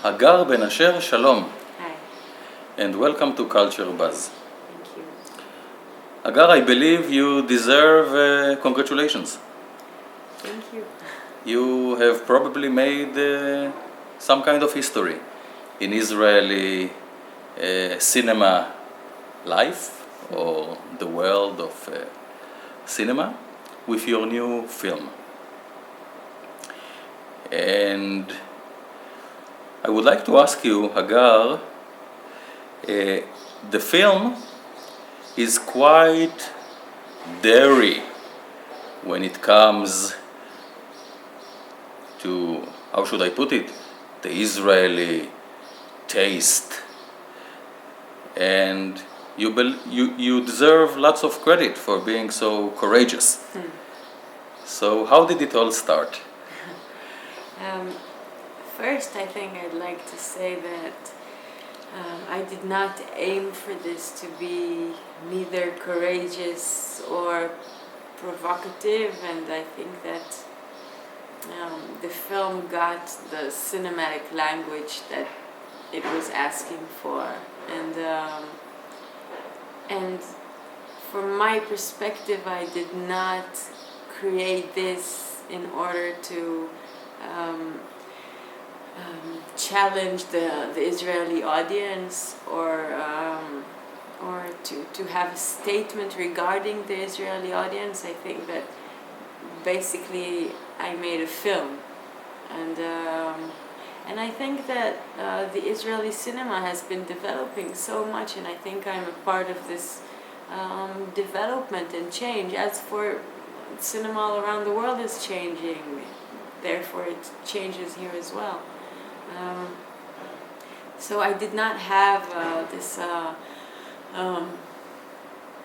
Hagar-Ben-asher, Shalom, Hi, and welcome to Culture Buzz. thank you. Hagar, I believe you deserve congratulations. Thank you. You have probably made some kind of history in Israeli cinema life or the world of cinema with your new film. And I would like to ask you, Hagar, the film is quite dairy when it comes to, how should I put it, the Israeli taste. And you deserve lots of credit for being so courageous. So how did it all start? First, I think I'd like to say that I did not aim for this to be neither courageous or provocative, and I think that the film got the cinematic language that it was asking for, and from my perspective, I did not create this in order to challenge the Israeli audience or to have a statement regarding the Israeli audience. I think that basically I made a film, and I think that the Israeli cinema has been developing so much, and I think I'm a part of this development and change. As for cinema all around the world is changing, therefore it changes here as well. So I did not have this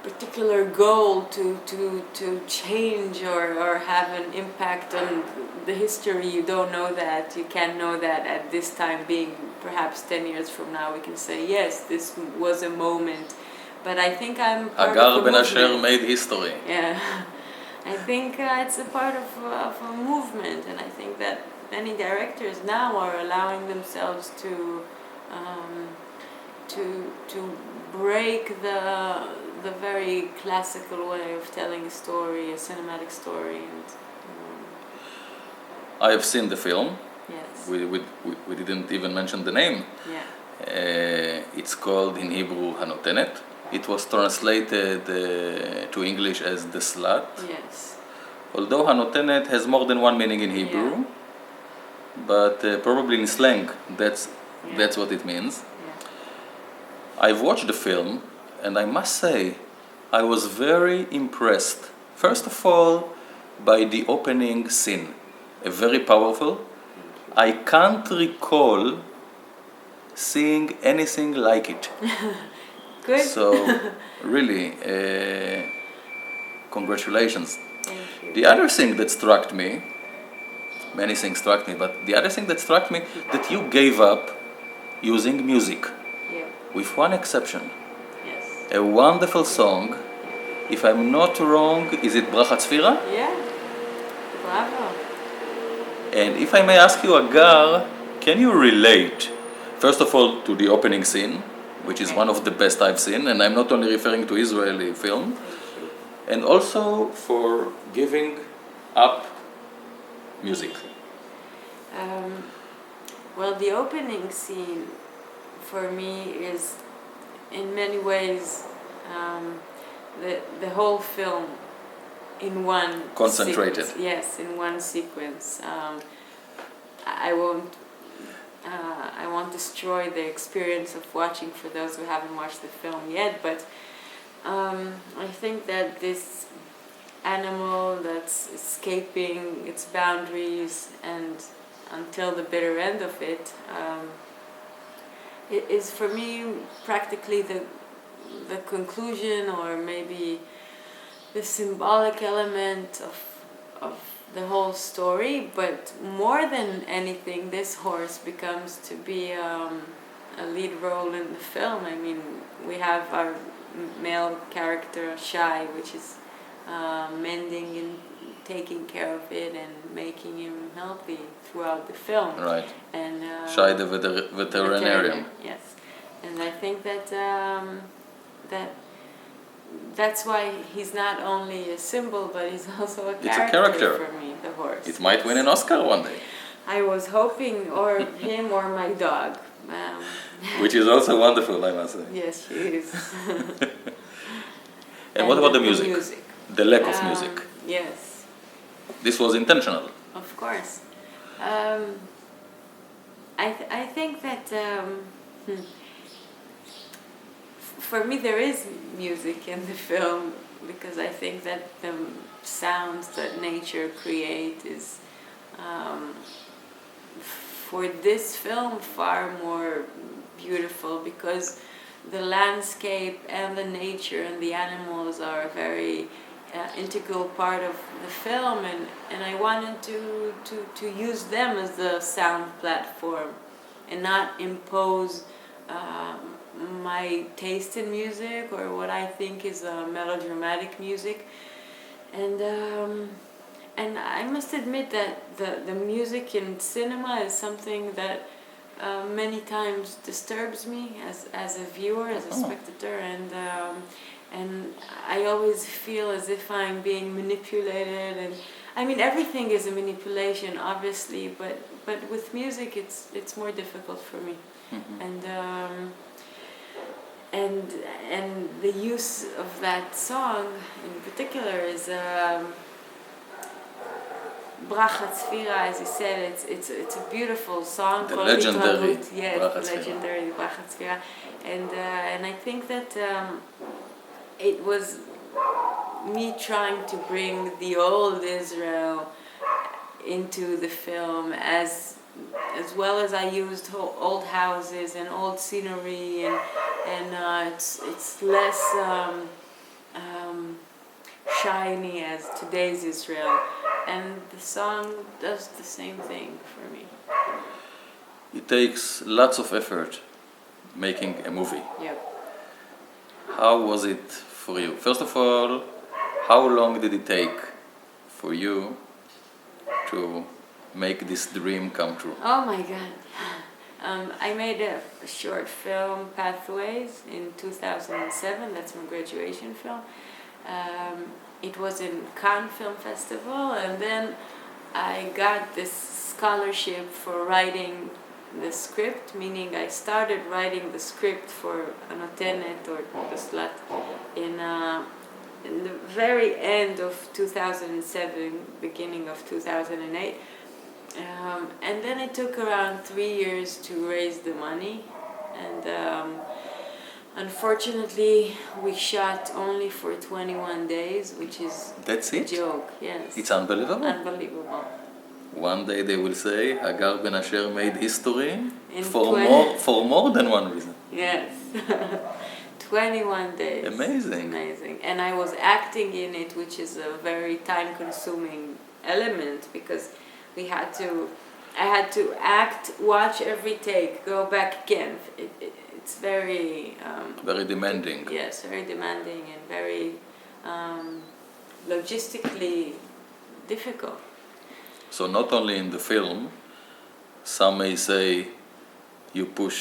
particular goal to change or have an impact on the history. You don't know that. You can't know that at this time, being perhaps 10 years from now, we can say, yes, this was a moment. But I think I'm part Hagar-Ben-asher made history. Yeah. I think it's a part of a movement, and I think that many directors now are allowing themselves to break the very classical way of telling a story, a cinematic story. And I have seen the film. yes, We didn't even mention the name. yeah, It's called in Hebrew Hanotenet. It was translated to English as the slut. yes, Although Hanotenet has more than one meaning in Hebrew, but probably in slang, that's what it means. yeah. I've watched the film, and I must say, I was very impressed. First of all, by the opening scene, very powerful. I can't recall seeing anything like it. Good. So, really, congratulations. Thank you. The other thing that struck me, many things struck me, but the other thing that struck me, that you gave up using music, Yeah. with one exception. Yes. A wonderful song. If I'm not wrong, is it Brachat Sfira? Yeah. Bravo. And if I may ask you, Agar, can you relate, first of all, to the opening scene, which is one of the best I've seen, and I'm not only referring to Israeli film, Thank you. and also for giving up music. Well, the opening scene for me is, in many ways, the whole film in one Concentrated. sequence. Yes, in one sequence. I won't destroy the experience of watching for those who haven't watched the film yet, but I think that this animal that's escaping its boundaries and until the bitter end of it, it is for me practically the conclusion, or maybe the symbolic element of the whole story. But more than anything, this horse becomes to be a lead role in the film. I mean, we have our male character Shai, which is mending and taking care of it and making him healthy throughout the film. Right. And Shai the veterinarian. Yes, and I think that that's why he's not only a symbol, but he's also a character for me. The horse. It might win an Oscar one day. I was hoping, or him, or my dog. Which is also wonderful, I must say. Yes, she is. And what about the music? The lack of music. Yes. This was intentional. Of course. I think that for me there is music in the film, because I think that the sounds that nature creates is for this film far more beautiful, because the landscape and the nature and the animals are a very integral part of the film, and I wanted to use them as the sound platform and not impose my taste in music or what I think is melodramatic music. And I must admit that the music in cinema is something that many times disturbs me as a viewer, as a spectator, and I always feel as if I'm being manipulated. And I mean, everything is a manipulation, obviously, but with music it's more difficult for me. And the use of that song in particular is Brachat Sfira, as you said, it's a beautiful song. The legendary legendary Brachat Sfira, and I think that it was me trying to bring the old Israel into the film, as well as I used old houses and old scenery, and it's less shiny as today's Israel. And the song does the same thing for me. It takes lots of effort making a movie. Yep. How was it for you? First of all, how long did it take for you to make this dream come true? Oh my God. I made a short film, Pathways, in 2007. That's my graduation film. It was in Cannes Film Festival, and then I got this scholarship for writing the script, meaning I started writing the script for Anotenet or Beslat in the very end of 2007, beginning of 2008. And then it took around 3 years to raise the money, and unfortunately we shot only for 21 days, which is That's a it? joke. Yes. It's unbelievable. Unbelievable. One day they will say Hagar-ben-asher made history In for more than one reason. Yes. 21 days. Amazing. Amazing. And I was acting in it, which is a very time-consuming element, because I had to act, watch every take, go back again. It's very... Very demanding. Yes, very demanding and very logistically difficult. So not only in the film, some may say you push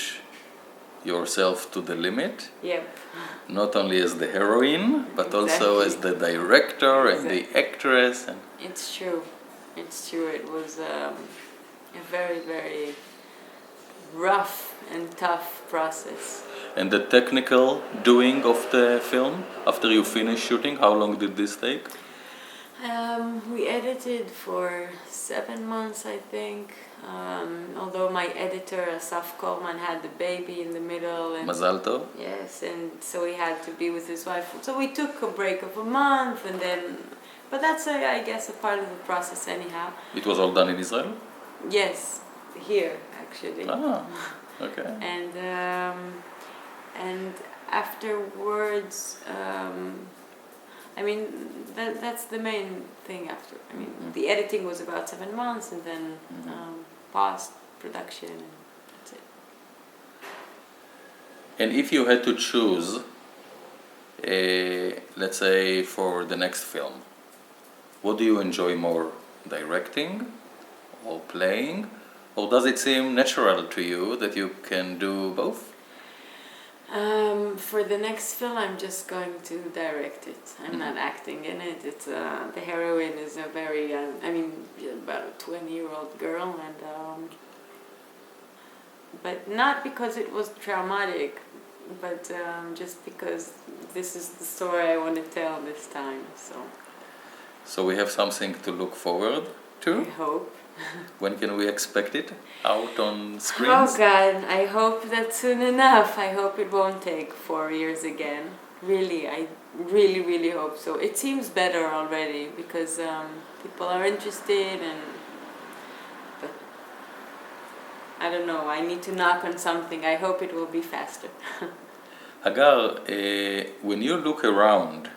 yourself to the limit. Yep. Not only as the heroine, but also as the director and the actress. And It's true. It's true. It was a very, very rough and tough process. And the technical doing of the film, after you finish shooting, how long did this take? We edited for 7 months, I think. Although my editor, Asaf Korman, had the baby in the middle. And Mazal tov. yes, and so he had to be with his wife. So we took a break of a month, and then... But that's, I guess, a part of the process anyhow. It was all done in Israel? Yes, here, actually. Ah, okay. And afterwards, I mean, that's the main thing after. I mean, the editing was about 7 months, and then post-production, and that's it. And if you had to choose, let's say for the next film, what do you enjoy more, directing or playing Or does it seem natural to you that you can do both? For the next film, I'm just going to direct it. I'm not acting in it. It's the heroine is a very, about a 20-year-old girl, and but not because it was traumatic, but just because this is the story I want to tell this time. So we have something to look forward to. I hope. When can we expect it out on screens? Oh God, I hope that soon enough. I hope it won't take 4 years again. Really, I really hope so. It seems better already because people are interested, but I don't know, I need to knock on something. I hope it will be faster. Hagar, when you look around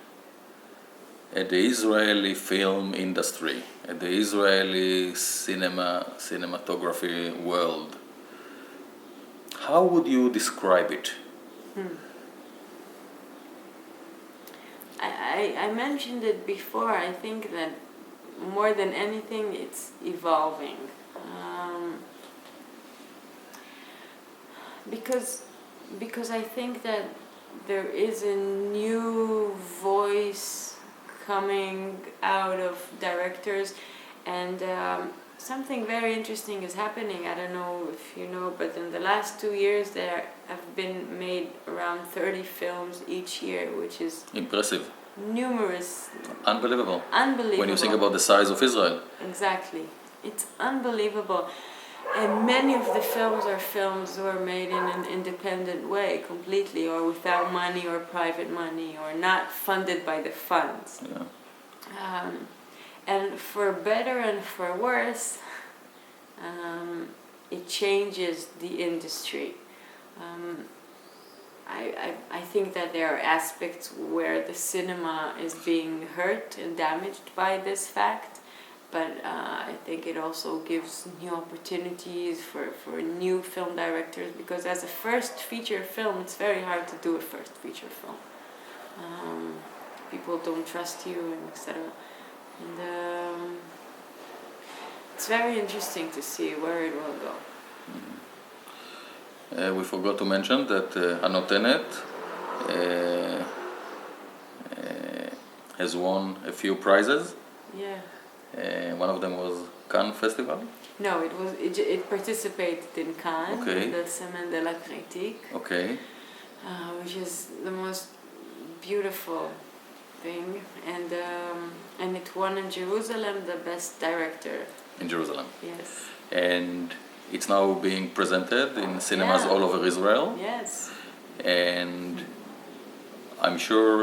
at the Israeli film industry, at the Israeli cinematography world, how would you describe it? I mentioned it before. I think that more than anything, it's evolving. Because I think that there is a new voice coming out of directors, and something very interesting is happening. I don't know if you know, but in the last 2 years there have been made around 30 films each year, which is Impressive. numerous. Unbelievable. Unbelievable. When you think about the size of Israel. Exactly. It's unbelievable. And many of the films are films that were made in an independent way, completely, or without money or private money, or not funded by the funds. Yeah. And for better and for worse, it changes the industry. I think that there are aspects where the cinema is being hurt and damaged by this fact. But I think it also gives new opportunities for new film directors, because as a first feature film, it's very hard to do a first feature film. People don't trust you, and etc. And it's very interesting to see where it will go. We forgot to mention that Hanotenet has won a few prizes. Yeah. One of them was Cannes Festival. No, it participated in Cannes, Okay. the Semaine de la Critique, Okay. which is the most beautiful thing, and it won in Jerusalem the best director. In Jerusalem. Yes. And it's now being presented in cinemas all over Israel. Yes. And I'm sure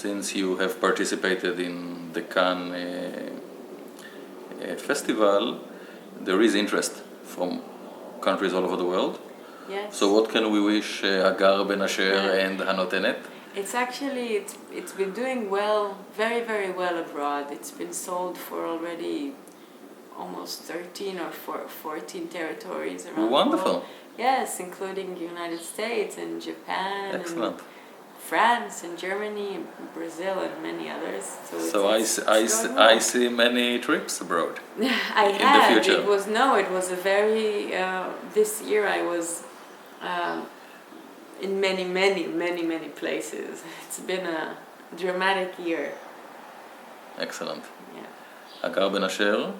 since you have participated in the Cannes festival, there is interest from countries all over the world. Yes. So what can we wish hagar-ben-asher and Hanotenet? It's actually, it's been doing well, very, very well abroad. It's been sold for already almost 13 or 14 territories around Wonderful. the world. Yes, including the United States and Japan. Excellent. And France and Germany and Brazil and many others. So I see many trips abroad. I in had. The future. It was a very. This year I was in many places. It's been a dramatic year. Excellent. Yeah. hagar-ben-asher,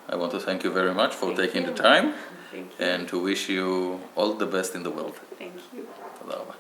I want to thank you very much for taking the time Thank you. and to wish you all the best in the world. Thank you. תודה רבה.